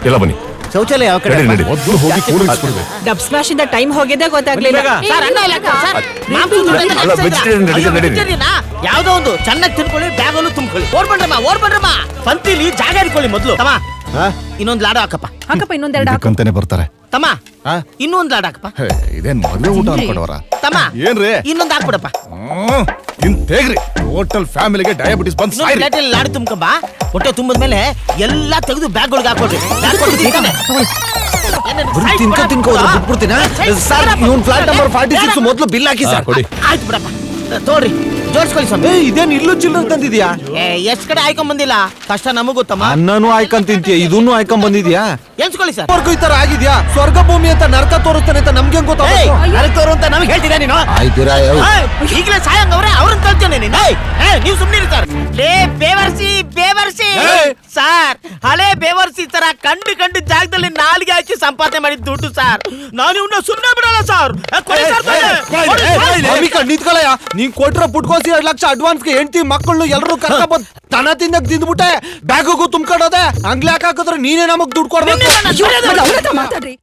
ಎಲ್ಲ ಬನ್ನಿ. ಶೌಚಾಲಯ ಯಾವ ಕಡೆ? ನಡಿ. ಮೊದಲು ಹೋಗಿ ಕೂಲ್ ಡ್ರಿಂಕ್ಸ್ ಕುಡಿದೆ. ಡಬ್ ಸ್ಮ್ಯಾಶ್ ಇಂದ ಟೈಮ್ ಹೋಗಿದ್ದೆ ಗೊತ್ತಾಗ್ಲಿಲ್ಲ. ಅಲ್ಲ ವೆಜಿಟೇರಿಯನ್ ನಡೀರಿ. ಯಾವ್ದೋ ಒಂದು ಚೆನ್ನಾಗಿ ತಿನ್ಕೊಳ್ಳಿ, ಬ್ಯಾಗಲ್ಲೂ ತುಂಬಿಕೊಳ್ಳಿ. ಓಡ್ಬಂಡ್ರಮ್ಮ ಪಂತಿಲಿ ಜಾಗ ಇಟ್ಕೊಳ್ಳಿ ಮೊದ್ಲು. ತಮ್ಮ ಇನ್ನೊಂದ್ ಲಾಡು ಹಾಕಪ್ಪ. ಇನ್ನೊಂದೆರಡು ಹಾಕು. ಇದಕ್ಕಂತಾನೆ ಬರ್ತಾರೆ. ತಮ್ಮ ಇನ್ನೊಂದ್ ಲಾಡು ಹಾಕಪ್ಪ. ಇದೇನ್ ಮದುವೆ ಊಟ ಅನ್ಕೊಂಡವ್ರ? ತಮ್ಮ ಏನ್ರಿ ಇನ್ನೊಂದ್ ಹಾಕ್ಬಿಡಪ್ಪ. ಇಂತೇಗ್ರಿ ಟೋಟಲ್ ಫ್ಯಾಮಿಲಿಗೆ ಡಯಾಬಿಟಿಸ್ ಬಂದ್ ಸಾಯ್ರಿ. ಪ್ಲೇಟಲ್ಲಿ ಲಾಡು ತುಂಬ್ಕಂಬ. ಹೊಟ್ಟೆ ತುಂಬಿದ್ಮೇಲೆ ಎಲ್ಲಾ ತೆಗೆದು ಬ್ಯಾಗ್ಗಳಿಗೆ ಹಾಕೊಳ್ರಿ. ಬಿಟ್ಬಿಡ್ತೀನ ಸರ್. ಇವ್ನ್ ಫ್ಲಾಟ್ ನಂಬರ್ 46 ಮೊದ್ಲು ಬಿಲ್ ಹಾಕಿ ಸರ್. ಕೊಡಿ. ಆಯ್ತು ಬಿಡಪ್ಪ, ತೋರಿ ಜೋಡಿಸ್ಕೊಳ್ಳಿ ಸ್ವಾಮಿ. ಇದೇನ್ ಇಲ್ಲೂ ಚಿಲ್ಲರ್ ತಂದಿದ್ಯಾ? ಎಷ್ಟ್ ಕಡೆ ಆಯ್ಕೊಂಡ್ ಬಂದಿಲ್ಲ, ಕಷ್ಟ ನಮಗ್ ಗೊತ್ತಮ್ಮ. ಅನ್ನನೂ ಆಯ್ಕೊಂಡ್ ತಿಂತೀಯ, ಇದನ್ನು ಆಯ್ಕೊಂಡ್ ಬಂದಿದ್ಯಾ? ಎನ್ಸ್ಕೊಳ್ಳಿ ಸರ್. ಈ ತರ ಆಗಿದ್ಯಾ? ಸ್ವರ್ಗ ಭೂಮಿ ಅಂತ ನರಕ ತೋರಿಸ್ತಾನೆ ಅಂತ ನಮ್ಗೆ ಗೊತ್ತಾಗ ತೋರು ಅಂತ ನಮ್ಗೆ ಹೇಳ್ತಿದ್ಯಾ ನೀನು? ಆಯ್ತೀರಾ? ಈಗಲೇ ಸಾಯಂಗವ್ರೆ ಅವ್ರನ್ನ ತಳ್ತೇನೆ ನೀನು. ನೀವು ಸುಮ್ಮನೆ ಸರ್. ಲೇ ಬೇವರ್ಸಿ ಸರ್, ಹಳೆ ಬೇವರ್ಸಿ ತರ ಕಂಡು ಜಾಗದಲ್ಲಿ ನಾಲ್ಗೆ ಹಾಕಿ ಸಂಪಾದನೆ ಮಾಡಿದ ದುಡ್ಡು ಸರ್. ನಾನು ಇವನ್ನ ಸುಮ್ಮನೆ ಬಿಡಲ್ಲ ಸರ್. ನಿಂತ್ಕೊಳ್ಳಯ್ಯ, ನೀನ್ ಕೊಟ್ರ ಪುಟ್ಕೋಸಿ 2 ಲಕ್ಷ ಅಡ್ವಾನ್ಸ್ಗೆ ಹೆಂಡತಿ ಮಕ್ಕಳು ಎಲ್ಲರೂ ಕರ್ಕ ಬಂದ್ ತನ ತಿಂದಾಗ ತಿಂದ್ಬಿಟ್ಟೆ. ಬ್ಯಾಗಿಗೂ ತುಂಬ್ಕೊಂಡೋದೆ. ಅಂಗ್ಲಿ ಹಾಕಿದ್ರೆ ನೀನೇ ನಮಗ್ ದುಡ್ಡು ಕೊಡ್ಬೇಕು. ಮಾತಾಡ್ರಿ.